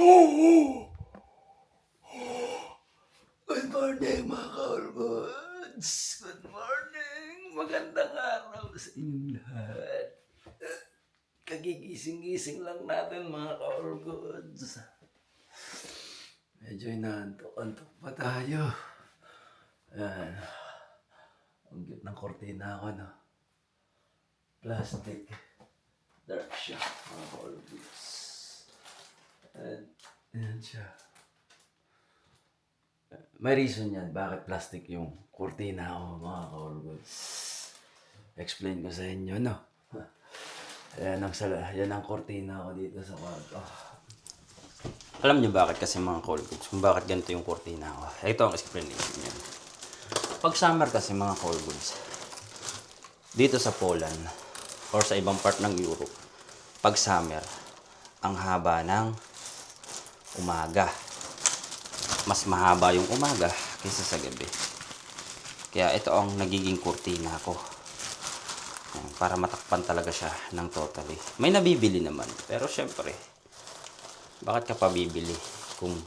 Good morning mga ka-Orgods! Good morning! Magandang araw sa inyong lahat. Kagigising-gising lang natin mga ka-Orgods. Medyo inaantok-antok pa tayo. Ayan. Ang cute ng kortina ko, no? Plastic. Dark siya mga ka-Orgods. Ayan siya. May reason yan bakit plastic yung kurtina ko mga ka-Orgods. Explain ko sa inyo, no? Yan ang kurtina ko dito sa kwarto. Alam niyo bakit kasi mga ka-Orgods, kung bakit ganito yung kurtina ko? Ito ang explanation niya. Pag summer kasi mga ka-Orgods, dito sa Poland or sa ibang part ng Europe, pag summer, ang haba ng umaga. Mas mahaba yung umaga kaysa sa gabi. Kaya ito ang nagiging kurtina ko. Para matakpan talaga siya ng totally. May nabibili naman. Pero syempre, bakit ka pa bibili kung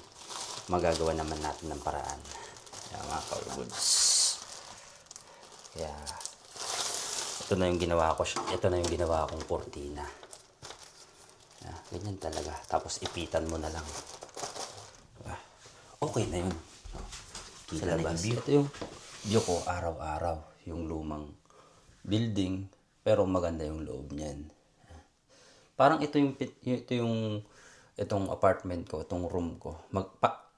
magagawa naman natin ng paraan? Kaya mga ka-Orgods. Kaya ito na yung ginawa ko. Ito na yung ginawa kong kurtina. Ganyan talaga. Tapos ipitan mo na lang. Okay na yun. Sa labas. Ito yung view ko araw-araw. Yung lumang building. Pero maganda yung loob niyan. Parang itong apartment ko, itong room ko.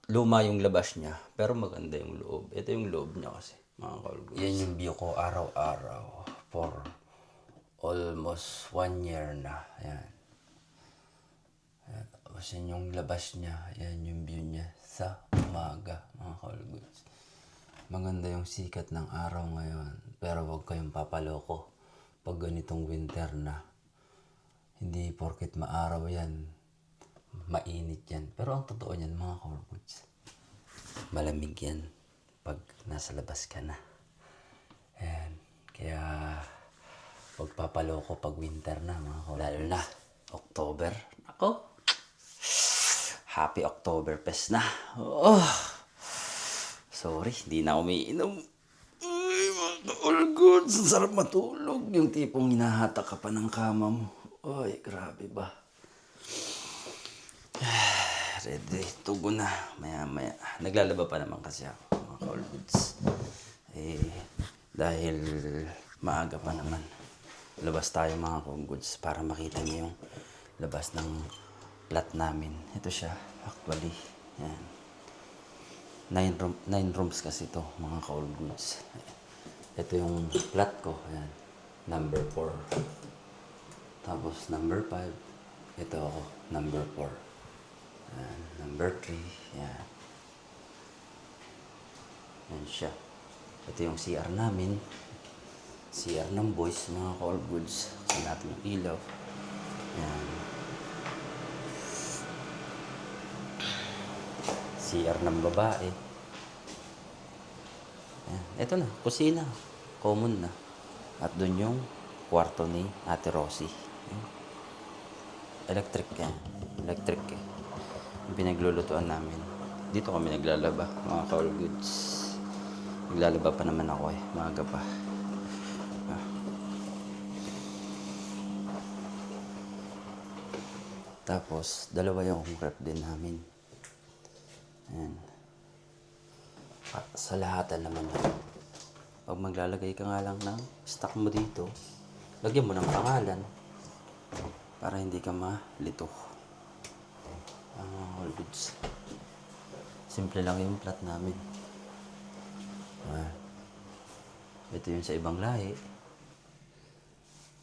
Luma yung labas niya. Pero maganda yung loob. Ito yung loob niya kasi. Mga ka-Orgods. Yan yung view ko araw-araw. For almost 1 year na. Ayan. Tapos yan yung labas niya. Yan yung view niya sa umaga, mga ka-Orgods. Maganda yung sikat ng araw ngayon. Pero huwag kayong papaloko pag ganitong winter na. Hindi porket maaraw yan, mainit yan. Pero ang totoo niyan, mga ka-Orgods, malamig yan pag nasa labas ka na. Ayan. Kaya huwag papaloko pag winter na, mga ka-Orgods. Lalo na October. Ako, Happy Oktoberfest na. Oh, sorry, hindi na umiinom. Ay, mga ka-Orgods, ang sarap matulog. Yung tipong hinahatak ka pa ng kama mo. Ay, grabe ba? Ready, tugo na. Maya-maya. Naglalaba pa naman kasi ako, mga ka-Orgods. Dahil maaga pa naman. Labas tayo, mga ka-Orgods, para makita niyo yung labas ng flat namin. Ito siya, actually. Yan. 9 rooms kasi ito, mga ka-Orgods. Ito yung flat ko. Yan. Number 4. Tapos number 5. Ito ako, number 4. Yan. Number 3. Yan. Yan siya. Ito yung CR namin. CR ng boys, mga ka-Orgods. Kasi natin yung ilaw. Yan. CR ng babae. Ayan. Ito na, kusina. Common na. At doon yung kwarto ni Ate Rosie. Ayan. Electric yan. Electric eh. Yung pinaglulutuan namin. Dito kami naglalaba, mga ka-Orgods. Naglalaba pa naman ako eh. Maaga pa. Tapos, dalawa yung rep din namin. Ayan. Sa lahatan naman yan. Pag maglalagay ka nga lang ng stock mo dito, lagyan mo ng pangalan para hindi ka malito. All goods. Simple lang yung plat namin. Ito yung sa ibang lahi.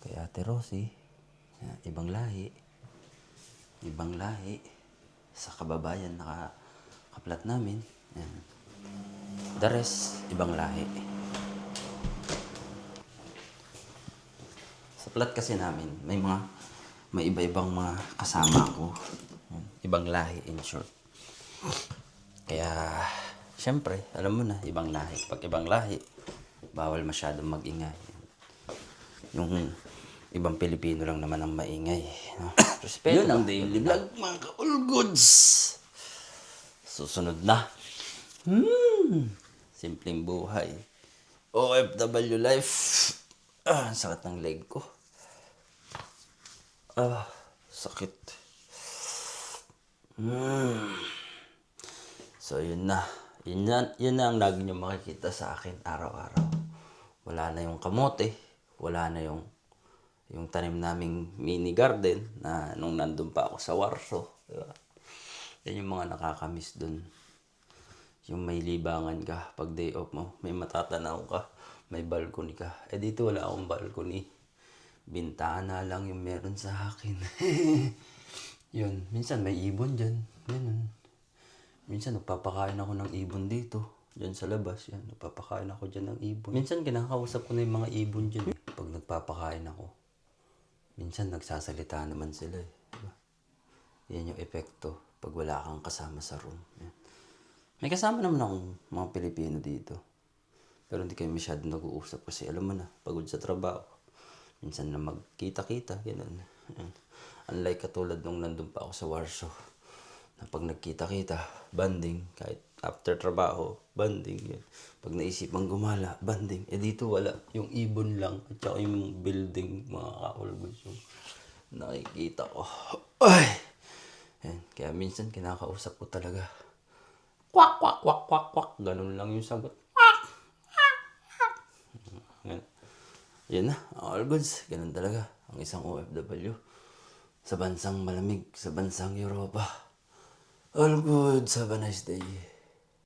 Kay Ate Rosie. Ibang lahi. Ibang lahi. Sa kababayan nakaplat namin. Ayan. The rest, ibang lahi. Sa plat kasi namin, may iba-ibang mga kasama ko. Ibang lahi in short. Kaya, syempre, alam mo na, ibang lahi. Pag ibang lahi, bawal masyadong mag-ingay. Yung Ibang Pilipino lang naman ang maingay. No? Respeto. Yun ang daily vlog, mga ka-all goods. Susunod na. Simpleng buhay. OFW life. Ang sakit ng leg ko. Sakit. So, yun na. Yun na ang lagi nyo makikita sa akin araw-araw. Wala na yung kamote. Wala na yung tanim naming mini garden na nung nandun pa ako sa Warsaw. Diba? Yan yung mga nakakamiss dun. Yung may libangan ka pag day off mo. May matatanaw ka. May balcony ka. Dito wala akong balcony. Bintana lang yung meron sa akin. Yun. Minsan may ibon dyan. Ganun. Minsan nagpapakain ako ng ibon dito. Dyan sa labas. Yan. Nagpapakain ako dyan ng ibon. Minsan kinakausap ko na yung mga ibon dyan. Pag nagpapakain ako. Minsan nagsasalita naman sila. Diba? Yan yung epekto pag wala kang kasama sa room. Yan. May kasama naman akong mga Pilipino dito. Pero hindi kayo masyado nag-uusap kasi alam mo na, pagod sa trabaho. Minsan na magkita-kita, gano'n. Unlike katulad nung nandun pa ako sa Warsaw. Na pag nagkita-kita, banding. Kahit after trabaho, banding. Yan. Pag naisipang gumala, banding. Dito wala. Yung ibon lang. At saka yung building, mga ka-all-goods. Yung nakikita ko. Ay! Yan. Kaya minsan kinakausap ko talaga. Kwak, kwak, kwak, kwak, kwak. Ganun lang yung sagot. Yan na, all goods. Ganun talaga ang isang OFW. Sa bansang malamig, sa bansang Europa. All goods. Have a nice day.